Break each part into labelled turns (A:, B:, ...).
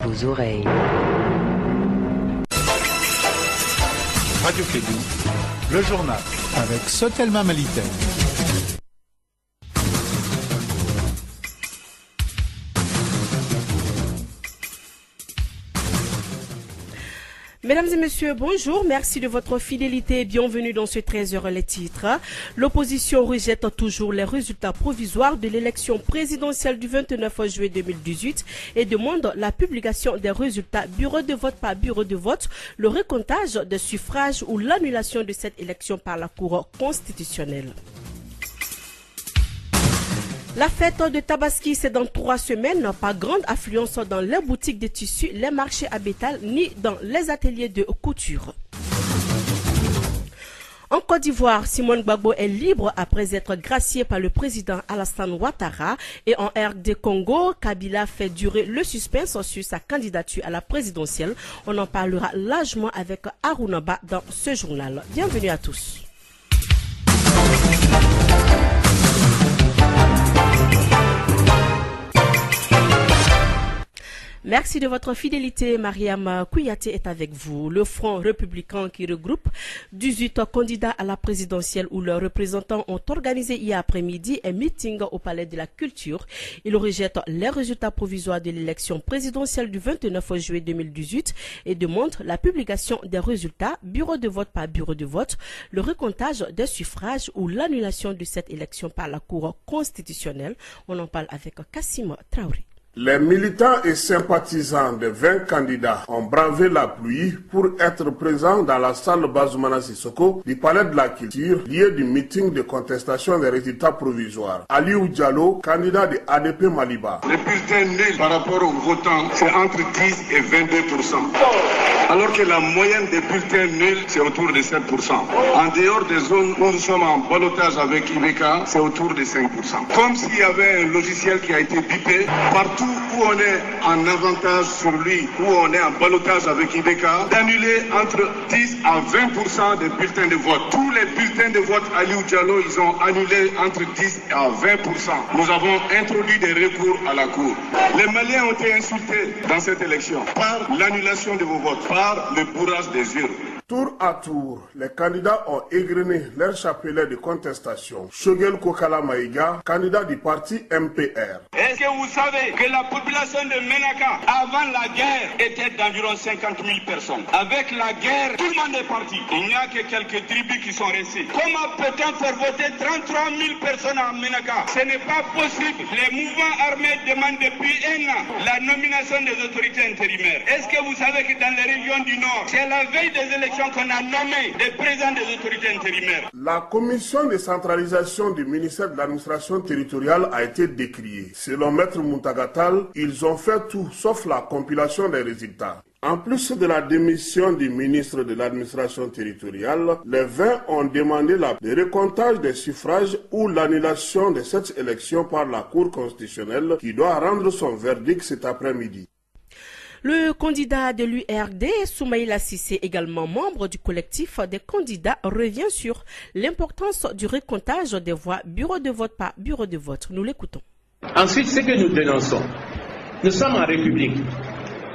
A: vos oreilles.
B: Radio Kédou, le journal avec Sotelma Malitel.
C: Mesdames et messieurs, bonjour. Merci de votre fidélité et bienvenue dans ce 13h les titres. L'opposition rejette toujours les résultats provisoires de l'élection présidentielle du 29 juillet 2018 et demande la publication des résultats bureau de vote par bureau de vote, le recomptage des suffrages ou l'annulation de cette élection par la Cour constitutionnelle. La fête de Tabaski, c'est dans 3 semaines, pas grande affluence dans les boutiques de tissus, les marchés à bétail, ni dans les ateliers de couture. En Côte d'Ivoire, Simone Gbagbo est libre après être gracié par le président Alassane Ouattara. Et en RD Congo, Kabila fait durer le suspense sur sa candidature à la présidentielle. On en parlera largement avec Harouna Ba dans ce journal. Bienvenue à tous. Merci de votre fidélité. Mariam Kouyaté est avec vous. Le Front républicain qui regroupe 18 candidats à la présidentielle où leurs représentants ont organisé hier après-midi un meeting au Palais de la Culture. Ils rejettent les résultats provisoires de l'élection présidentielle du 29 juillet 2018 et demandent la publication des résultats, bureau de vote par bureau de vote, le recomptage des suffrages ou l'annulation de cette élection par la Cour constitutionnelle. On en parle avec Kassim Traoré.
D: Les militants et sympathisants de 20 candidats ont bravé la pluie pour être présents dans la salle Bazoumana Sissoko du Palais de la Culture, lieu du meeting de contestation des résultats provisoires. Aliou Diallo, candidat de ADP Maliba.
E: Les bulletins nuls par rapport aux votants, c'est entre 10 et 22%. Alors que la moyenne des bulletins nuls, c'est autour de 7%. En dehors des zones où nous sommes en ballottage avec Ibeka, c'est autour de 5%. Comme s'il y avait un logiciel qui a été bipé, partout où on est en avantage sur lui, où on est en ballottage avec Ibeka, d'annuler entre 10 à 20% des bulletins de vote. Tous les bulletins de vote Aliou Diallo, ils ont annulé entre 10 à 20%. Nous avons introduit des recours à la Cour. Les Maliens ont été insultés dans cette élection par l'annulation de vos votes, par le bourrage des urnes.
D: Tour à tour, les candidats ont égrené leur chapelet de contestation. Shogel Kokala Maïga, candidat du parti MPR.
F: Est-ce que vous savez que la population de Menaka, avant la guerre, était d'environ 50 000 personnes? Avec la guerre, tout le monde est parti. Il n'y a que quelques tribus qui sont restées. Comment peut-on faire voter 33 000 personnes à Menaka? Ce n'est pas possible. Les mouvements armés demandent depuis un an la nomination des autorités intérimaires. Est-ce que vous savez que dans les régions du Nord, c'est la veille des élections qu'on a nommé des présidents des autorités intérimaires?
D: La commission de centralisation du ministère de l'administration territoriale a été décriée. Selon Maître Muntagatal, ils ont fait tout sauf la compilation des résultats. En plus de la démission du ministre de l'administration territoriale, les 20 ont demandé le recomptage des suffrages ou l'annulation de cette élection par la Cour constitutionnelle qui doit rendre son verdict cet après-midi.
C: Le candidat de l'URD, Soumaïla Sissé, également membre du collectif des candidats, revient sur l'importance du recomptage des voix bureau de vote par bureau de vote. Nous l'écoutons.
G: Ensuite, ce que nous dénonçons, nous sommes en République.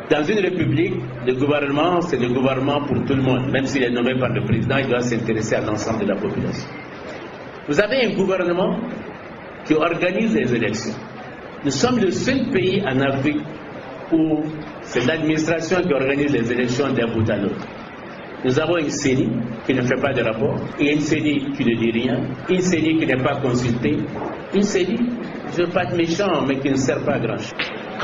G: Dans une République, le gouvernement, c'est le gouvernement pour tout le monde. Même s'il est nommé par le président, il doit s'intéresser à l'ensemble de la population. Vous avez un gouvernement qui organise les élections. Nous sommes le seul pays en Afrique où c'est l'administration qui organise les élections d'un bout à l'autre. Nous avons une CENI qui ne fait pas de rapport, et une CENI qui ne dit rien, une CENI qui n'est pas consultée, une CENI, je ne veux pas être méchant, mais qui ne sert pas à grand-chose.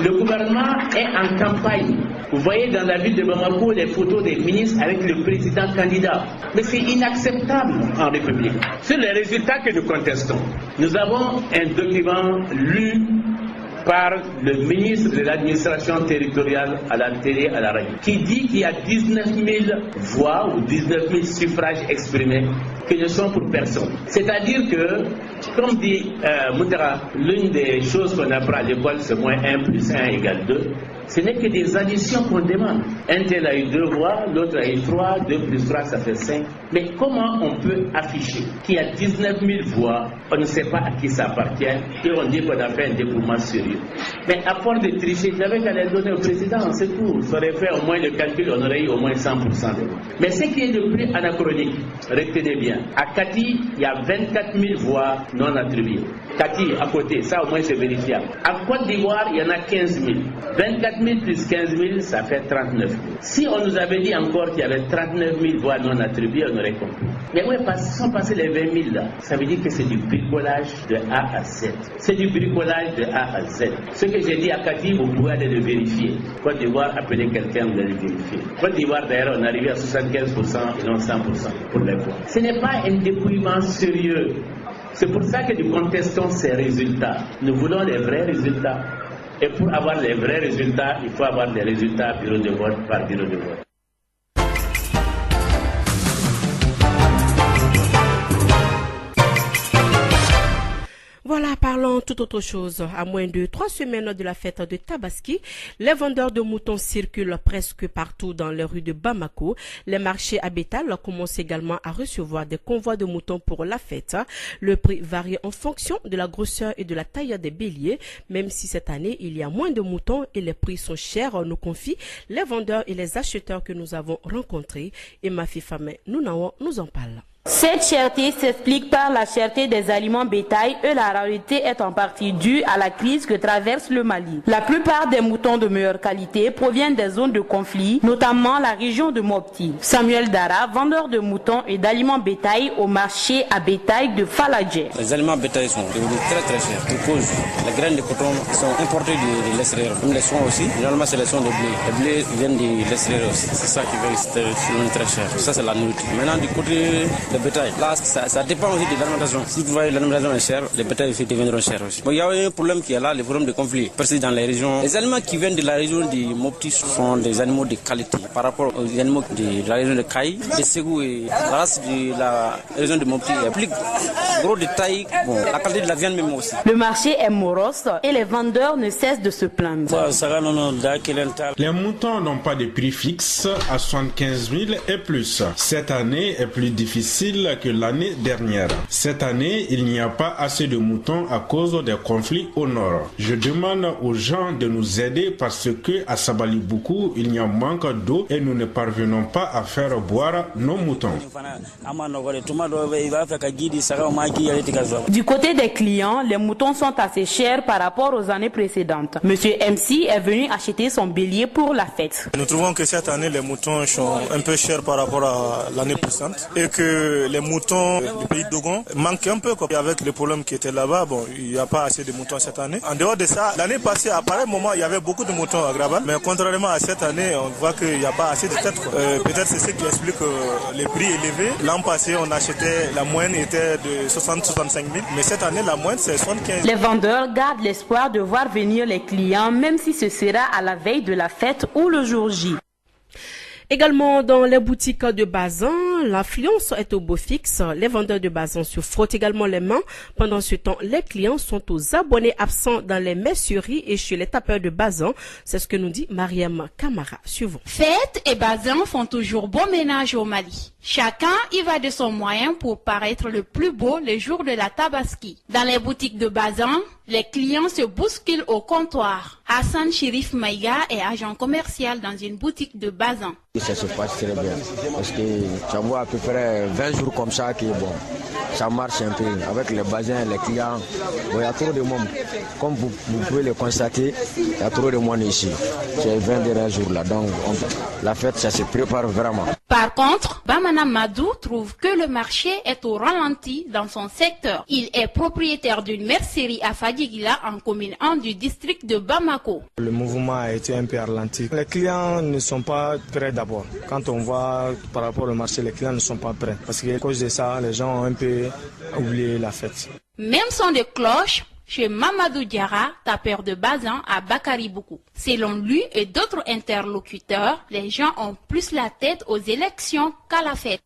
G: Le gouvernement est en campagne. Vous voyez dans la ville de Bamako les photos des ministres avec le président candidat. Mais c'est inacceptable en République. Sur les résultats que nous contestons, nous avons un document lu par le ministre de l'administration territoriale à la télé, à la radio, qui dit qu'il y a 19 000 voix ou 19 000 suffrages exprimés qui ne sont pour personne. C'est-à-dire que, comme dit Moutara, l'une des choses qu'on apprend à l'école, c'est moins 1 plus 1 égale 2. Ce n'est que des additions qu'on demande. Un tel a eu 2 voix, l'autre a eu 3, 2 plus 3 ça fait 5. Mais comment on peut afficher qu'il y a 19 000 voix, on ne sait pas à qui ça appartient et on dit qu'on a fait un dépouillement sérieux. Mais à force de tricher, j'avais qu'à les donner au président, c'est tout. Ça aurait fait au moins le calcul, on aurait eu au moins 100% de voix. Mais ce qui est le plus anachronique, retenez bien, à Kati, il y a 24 000 voix non attribuées. Kati, à côté, ça au moins c'est vérifiable. À Côte d'Ivoire, il y en a 15 000. 24 000 plus 15 000, ça fait 39 000. Si on nous avait dit encore qu'il y avait 39 000 voix non attribuées, on aurait compris. Mais où sont passés les 20 000 là? Ça veut dire que c'est du bricolage de A à Z. C'est du bricolage de A à Z. Ce que j'ai dit à Kati, vous pouvez aller le vérifier. Côte d'Ivoire, appelez quelqu'un, vous allez le vérifier. Côte d'Ivoire, d'ailleurs, on est arrivé à 75% et non 100% pour les voix. Ce n'est pas un dépouillement sérieux. C'est pour ça que nous contestons ces résultats. Nous voulons les vrais résultats. Et pour avoir les vrais résultats, il faut avoir des résultats bureau de vote par bureau de vote.
C: Voilà, parlons tout autre chose. À moins de 3 semaines de la fête de Tabaski, les vendeurs de moutons circulent presque partout dans les rues de Bamako. Les marchés à bétail commencent également à recevoir des convois de moutons pour la fête. Le prix varie en fonction de la grosseur et de la taille des béliers. Même si cette année, il y a moins de moutons et les prix sont chers, nous confient les vendeurs et les acheteurs que nous avons rencontrés. Et ma fille Famé nous en parle.
A: Cette cherté s'explique par la cherté des aliments bétail et la rareté est en partie due à la crise que traverse le Mali. La plupart des moutons de meilleure qualité proviennent des zones de conflit, notamment la région de Mopti. Samuel Dara, vendeur de moutons et d'aliments bétail au marché à bétail de Faladje.
H: Les aliments bétail sont devenus très chers. Pour cause, les graines de coton sont importées de l'extérieur. Comme les soins aussi, généralement c'est les soins de blé. Les blés viennent de l'extérieur aussi. C'est ça qui fait que c'est très cher. Ça c'est la nourriture. Maintenant du côté le bétail. Là, ça dépend aussi de l'alimentation. Si vous voyez l'alimentation est chère, les bétails aussi deviendront chers aussi. Bon, il y a un problème qui est là, le problème de conflit. Parce que dans les régions, les aliments qui viennent de la région de Mopti sont des animaux de qualité. Par rapport aux animaux de la région de Kaï, de Ségou et la race de la région de Mopti est plus gros de taille. Bon, la qualité de la viande même aussi.
A: Le marché est morose et les vendeurs ne cessent de se plaindre.
I: Les moutons n'ont pas de prix fixe à 75 000 et plus. Cette année est plus difficile que l'année dernière. Cette année, il n'y a pas assez de moutons à cause des conflits au nord. Je demande aux gens de nous aider parce que à Sabaliboukou, il y a un manque d'eau et nous ne parvenons pas à faire boire nos moutons.
A: Du côté des clients, les moutons sont assez chers par rapport aux années précédentes. Monsieur MC est venu acheter son bélier pour la fête.
J: Nous trouvons que cette année, les moutons sont un peu chers par rapport à l'année précédente et que les moutons du pays de Dogon manquent un peu. Avec les problèmes qui étaient là-bas, bon, il n'y a pas assez de moutons cette année. En dehors de ça, l'année passée, à pareil moment, il y avait beaucoup de moutons à Grabal, mais contrairement à cette année, on voit qu'il n'y a pas assez de têtes. Peut-être c'est ce qui explique les prix élevés. L'an passé, on achetait, la moyenne était de 60-65 000, mais cette année, la moyenne, c'est 75 000.
A: Les vendeurs gardent l'espoir de voir venir les clients, même si ce sera à la veille de la fête ou le jour J.
C: Également dans les boutiques de Bazan, l'affluence est au beau fixe. Les vendeurs de Bazan se frottent également les mains. Pendant ce temps, les clients sont aux abonnés absents dans les merceries et chez les tapeurs de Bazan. C'est ce que nous dit Mariam Kamara. Suivons.
K: Fête et Bazan font toujours bon ménage au Mali. Chacun y va de son moyen pour paraître le plus beau le jour de la Tabaski. Dans les boutiques de Bazan, les clients se bousculent au comptoir. Hassan Chérif Maïga est agent commercial dans une boutique de Bazan.
L: Ça se passe très bien parce que ça voit à peu près 20 jours comme ça que bon, ça marche un peu avec les bazins, les clients. Bon, il y a trop de monde. Comme vous pouvez le constater, il y a trop de monde ici. C'est 20 derniers jours là, donc la fête ça se prépare vraiment.
K: Par contre, Bamana Madou trouve que le marché est au ralenti dans son secteur. Il est propriétaire d'une mercerie à Fadigila en commune 1 du district de Bamako.
J: Le mouvement a été un peu ralenti. Les clients ne sont pas prêts d'abord. Quand on voit par rapport au marché, les clients ne sont pas prêts. Parce qu'à cause de ça, les gens ont un peu oublié la fête.
K: Même son de cloche chez Mamadou Diara, tapeur de Bazan à Bakariboukou. Selon lui et d'autres interlocuteurs, les gens ont plus la tête aux élections qu'à la fête.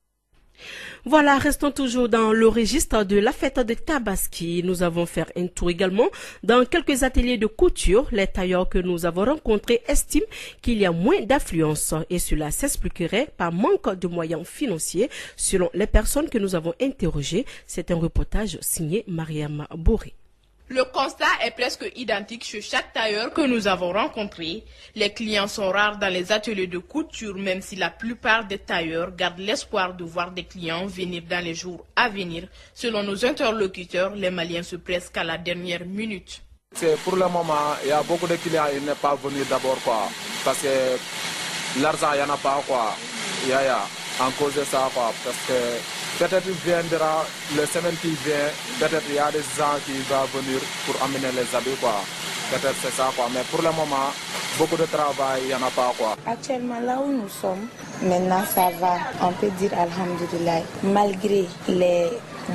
C: Voilà, restons toujours dans le registre de la fête de Tabaski. Nous avons fait un tour également dans quelques ateliers de couture. Les tailleurs que nous avons rencontrés estiment qu'il y a moins d'affluence et cela s'expliquerait par manque de moyens financiers selon les personnes que nous avons interrogées. C'est un reportage signé Mariam Boré.
M: Le constat est presque identique chez chaque tailleur que nous avons rencontré. Les clients sont rares dans les ateliers de couture, même si la plupart des tailleurs gardent l'espoir de voir des clients venir dans les jours à venir. Selon nos interlocuteurs, les Maliens se pressent qu'à la dernière minute.
N: Pour le moment, il y a beaucoup de clients qui ne sont pas venus d'abord, parce que l'argent, il n'y en a pas, en cause de ça, parce que peut-être il viendra, la semaine qui vient, peut-être il y a des gens qui vont venir pour amener les habits, Peut-être c'est ça, Mais pour le moment, beaucoup de travail, il n'y en a pas,
O: Actuellement, là où nous sommes, maintenant ça va, on peut dire alhamdoulilah, malgré les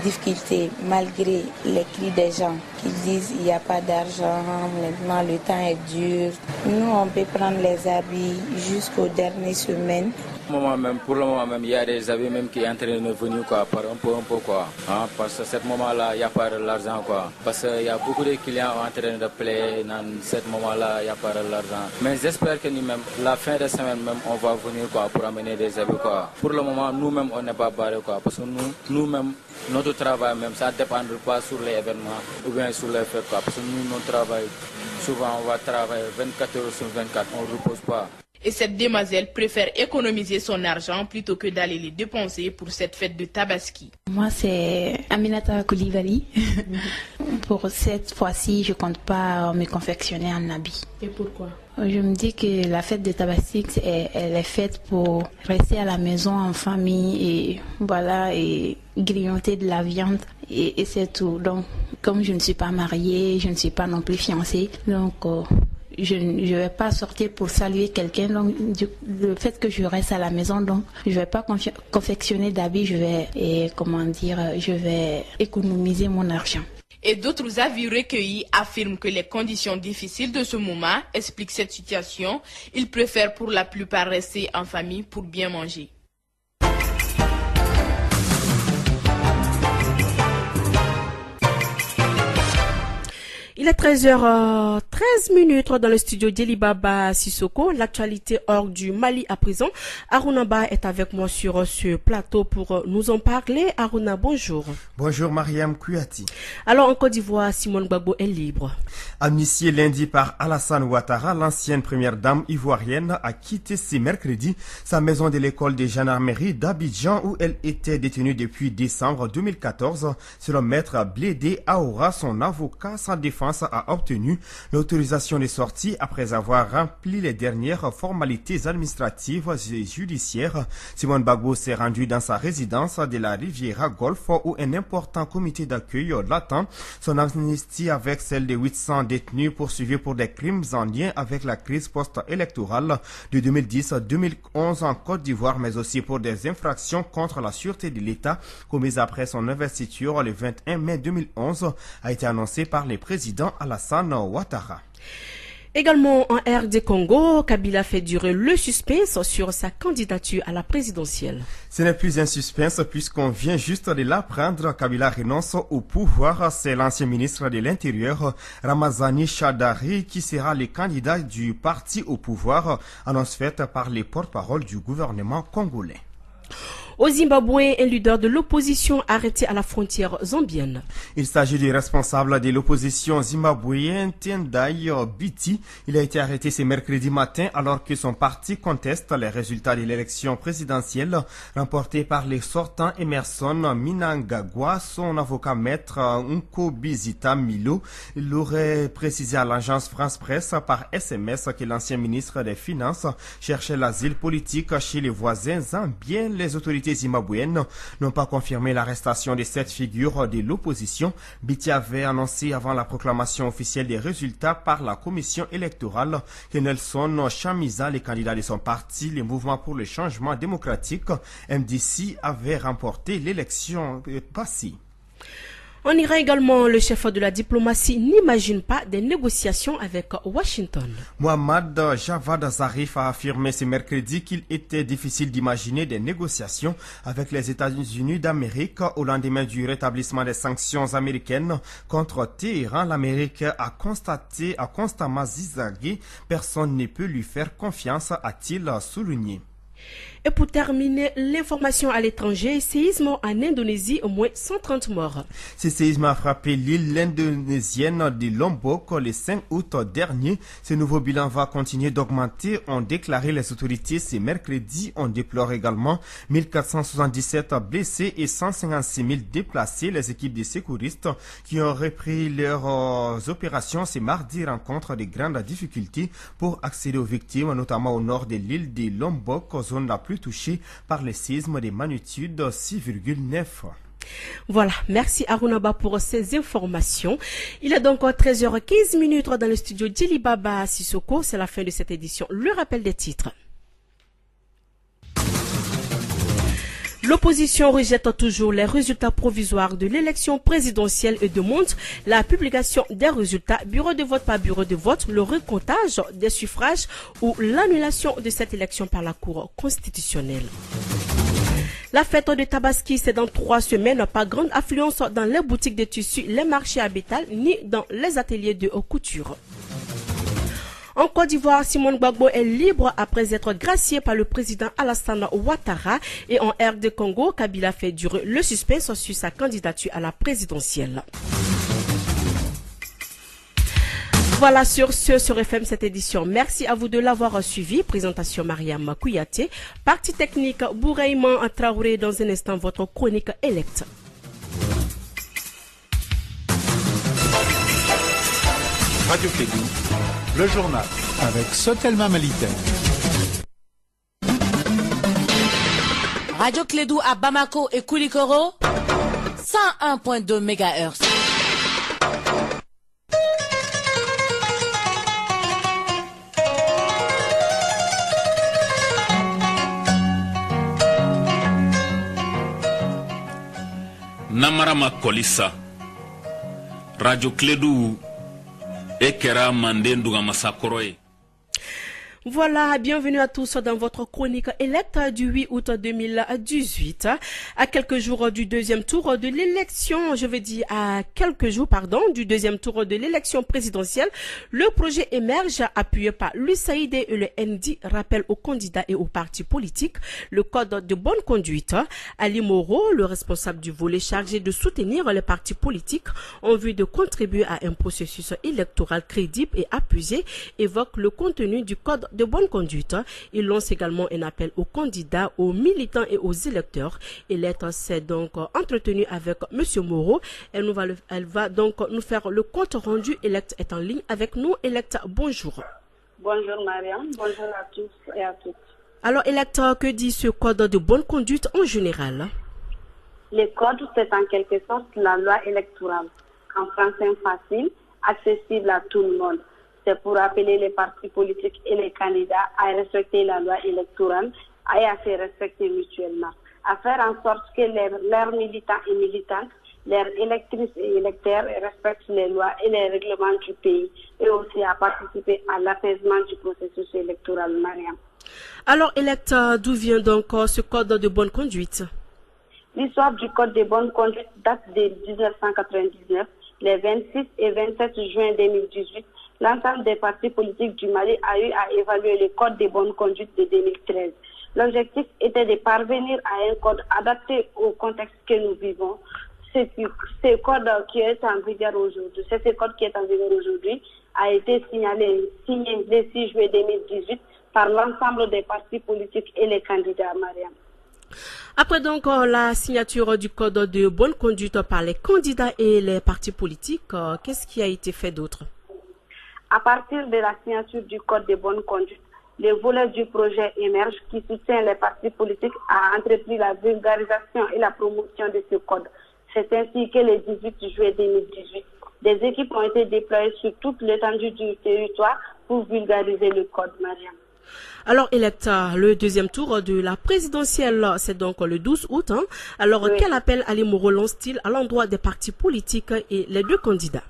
O: difficultés, malgré les cris des gens qui disent il n'y a pas d'argent, maintenant le temps est dur. Nous, on peut prendre les habits jusqu'aux dernières semaines.
L: Pour le moment même, il y a des habits même qui sont en train de venir par un peu parce que à ce moment-là, il n'y a pas l'argent parce qu'il y a beaucoup de clients en train de plaider dans ce moment-là, il n'y a pas l'argent. Mais j'espère que nous-mêmes, la fin de semaine même, on va venir pour amener des habits Pour le moment, nous-mêmes, on n'est pas barrés parce que nous-mêmes, notre travail même, ça ne dépend pas sur les événements ou bien sur les fêtes parce que nous, notre travail, souvent on va travailler 24 heures sur 24, on ne repose pas.
M: Et cette demoiselle préfère économiser son argent plutôt que d'aller les dépenser pour cette fête de Tabaski.
P: Moi, c'est Aminata Koulibaly. Pour cette fois-ci, je ne compte pas me confectionner un habit.
M: Et pourquoi?
P: Je me dis que la fête de Tabaski, elle est faite pour rester à la maison en famille et grignoter de la viande et c'est tout. Donc, comme je ne suis pas mariée, je ne suis pas non plus fiancée, donc je ne vais pas sortir pour saluer quelqu'un. Donc, le fait que je reste à la maison, donc je ne vais pas confectionner d'habits, je vais économiser mon argent.
M: Et d'autres avis recueillis affirment que les conditions difficiles de ce moment expliquent cette situation. Ils préfèrent pour la plupart rester en famille pour bien manger.
C: Il est 13h13 dans le studio d'Elibaba Sissoko. L'actualité hors du Mali à présent. Aruna Ba est avec moi sur ce plateau pour nous en parler. Aruna, bonjour.
Q: Bonjour Mariam Kouyaté.
C: Alors en Côte d'Ivoire, Simone Gbagbo est libre.
Q: Amnistiée lundi par Alassane Ouattara, l'ancienne première dame ivoirienne a quitté ce mercredi sa maison de l'école de gendarmerie d'Abidjan où elle était détenue depuis décembre 2014. Selon maître Blédé Aoura, son avocat, sa défense a obtenu l'autorisation de sortie après avoir rempli les dernières formalités administratives et judiciaires. Simone Gbagbo s'est rendu dans sa résidence de la Riviera Golf où un important comité d'accueil l'attend. Son amnistie avec celle de 800 détenus poursuivis pour des crimes en lien avec la crise post-électorale de 2010-2011 en Côte d'Ivoire, mais aussi pour des infractions contre la sûreté de l'État commises après son investiture le 21 mai 2011 a été annoncée par le président Alassane Ouattara.
C: Également en RD Congo, Kabila fait durer le suspense sur sa candidature à la présidentielle.
Q: Ce n'est plus un suspense puisqu'on vient juste de l'apprendre. Kabila renonce au pouvoir. C'est l'ancien ministre de l'Intérieur, Ramazani Chadari, qui sera le candidat du parti au pouvoir, annonce faite par les porte-parole du gouvernement congolais.
C: Au Zimbabwe, un leader de l'opposition arrêté à la frontière zambienne.
Q: Il s'agit du responsable de l'opposition zimbabwéenne Tendai Biti. Il a été arrêté ce mercredi matin alors que son parti conteste les résultats de l'élection présidentielle remportée par les sortants Emerson Mnangagwa. Son avocat maître Nkobizita Milo l'aurait précisé à l'agence France Presse par SMS que l'ancien ministre des Finances cherchait l'asile politique chez les voisins zambiens. Les autorités zimbabwéennes n'ont pas confirmé l'arrestation de cette figure de l'opposition. Biti avait annoncé avant la proclamation officielle des résultats par la commission électorale que Nelson Chamisa, le candidat de son parti, le Mouvement pour le changement démocratique, MDC, avait remporté l'élection passée.
C: En Iran également, le chef de la diplomatie n'imagine pas des négociations avec Washington.
Q: Mohammad Javad Zarif a affirmé ce mercredi qu'il était difficile d'imaginer des négociations avec les États-Unis d'Amérique au lendemain du rétablissement des sanctions américaines contre Téhéran. L'Amérique a constamment zigzagué. Personne ne peut lui faire confiance, a-t-il souligné.
C: Et pour terminer, l'information à l'étranger, séisme en Indonésie, au moins 130 morts.
Q: Ce séisme a frappé l'île indonésienne de Lombok le 5 août dernier. Ce nouveau bilan va continuer d'augmenter, ont déclaré les autorités ce mercredi. On déplore également 1477 blessés et 156 000 déplacés. Les équipes de secouristes qui ont repris leurs opérations ce mardi rencontrent de grandes difficultés pour accéder aux victimes, notamment au nord de l'île de Lombok, zone la plus touchée par les séismes de magnitude 6,9.
C: Voilà, merci Arunaba pour ces informations. Il est donc 13h15 dans le studio Djilibaba à Sissoko. C'est la fin de cette édition. Le rappel des titres. L'opposition rejette toujours les résultats provisoires de l'élection présidentielle et demande la publication des résultats bureau de vote par bureau de vote, le recomptage des suffrages ou l'annulation de cette élection par la Cour constitutionnelle. La fête de Tabaski, c'est dans 3 semaines. Pas grande affluence dans les boutiques de tissus, les marchés à bétail, ni dans les ateliers de couture. En Côte d'Ivoire, Simone Gbagbo est libre après être gracié par le président Alassane Ouattara. Et en RD Congo, Kabila fait durer le suspense sur sa candidature à la présidentielle. Voilà, sur ce, sur FM cette édition. Merci à vous de l'avoir suivi. Présentation Mariam Kouyaté. Partie technique, Bouraïman Traoré. Dans un instant, votre chronique électe.
B: Radio Kédou, le journal avec Sotelma Malitaire.
R: Radio Clédou à Bamako et Koulikoro, 101.2 MHz.
S: Namarama Kolissa, Radio Clédou. Ekera Mandenduga Masakoroye.
C: Voilà, bienvenue à tous dans votre chronique électe du 8 août 2018. À quelques jours du deuxième tour de l'élection, du deuxième tour de l'élection présidentielle, le projet émerge appuyé par l'USAID et le ND rappelle aux candidats et aux partis politiques le code de bonne conduite. Ali Moreau, le responsable du volet chargé de soutenir les partis politiques en vue de contribuer à un processus électoral crédible et appuyé, évoque le contenu du code de bonne conduite. Il lance également un appel aux candidats, aux militants et aux électeurs. Et l'être s'est donc entretenu avec M. Moreau. Elle va donc nous faire le compte rendu. Elect est en ligne avec nous. Elect, bonjour.
T: Bonjour Mariam, bonjour à tous et à toutes.
C: Alors Elect, que dit ce code de bonne conduite en général?
T: Le code, c'est en quelque sorte la loi électorale. En français facile, accessible à tout le monde. C'est pour appeler les partis politiques et les candidats à respecter la loi électorale et à se respecter mutuellement. À faire en sorte que leurs militants et militantes, leurs électrices et électeurs respectent les lois et les règlements du pays et aussi à participer à l'apaisement du processus électoral, Mariam.
C: Alors, Elect, d'où vient donc ce code de bonne conduite?
T: L'histoire du code de bonne conduite date de 1999. Les 26 et 27 juin 2018, l'ensemble des partis politiques du Mali a eu à évaluer le code de bonne conduite de 2013. L'objectif était de parvenir à un code adapté au contexte que nous vivons. C'est ce code qui est en vigueur aujourd'hui. A été signé le 6 juillet 2018 par l'ensemble des partis politiques et les candidats, Mariam.
C: Après donc la signature du code de bonne conduite par les candidats et les partis politiques, qu'est-ce qui a été fait d'autre?
T: À partir de la signature du code de bonne conduite, le volet du projet émerge qui soutient les partis politiques a entrepris la vulgarisation et la promotion de ce code. C'est ainsi que le 18 juillet 2018, des équipes ont été déployées sur toute l'étendue du territoire pour vulgariser le code, Mariam.
C: Alors, Electa, le deuxième tour de la présidentielle, c'est donc le 12 août. Alors, oui. Quel appel Ali Mouro lance-t-il à l'endroit des partis politiques et les deux candidats?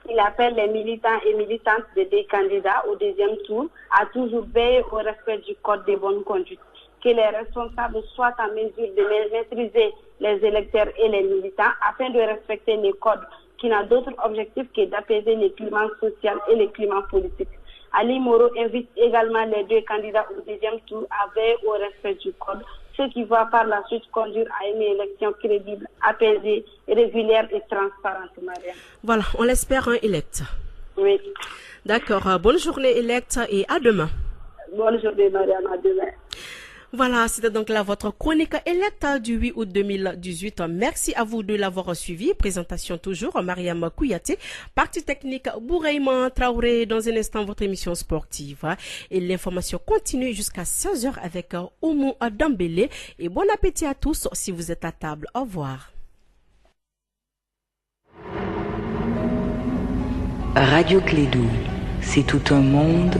T: Il appelle les militants et militantes des deux candidats au deuxième tour à toujours veiller au respect du code de bonne conduite. Que les responsables soient en mesure de maîtriser les électeurs et les militants afin de respecter les codes qui n'a d'autre objectif que d'apaiser les climats sociaux et les climats politiques. Ali Mouro invite également les deux candidats au deuxième tour à veiller au respect du code, ce qui va par la suite conduire à une élection crédible, apaisée, régulière et transparente, Mariam.
C: Voilà, on l'espère, Elect.
T: Oui.
C: D'accord, bonne journée, Elect, et à demain.
T: Bonne journée, Mariam, à demain.
C: Voilà, c'était donc là votre chronique Electa du 8 août 2018. Merci à vous de l'avoir suivi. Présentation toujours, Mariam Kouyaté. Partie technique, Bouraïman Traoré. Dans un instant, votre émission sportive. Et l'information continue jusqu'à 16h avec Oumou Dambélé. Et bon appétit à tous si vous êtes à table. Au revoir.
U: Radio Clédou, c'est tout un monde.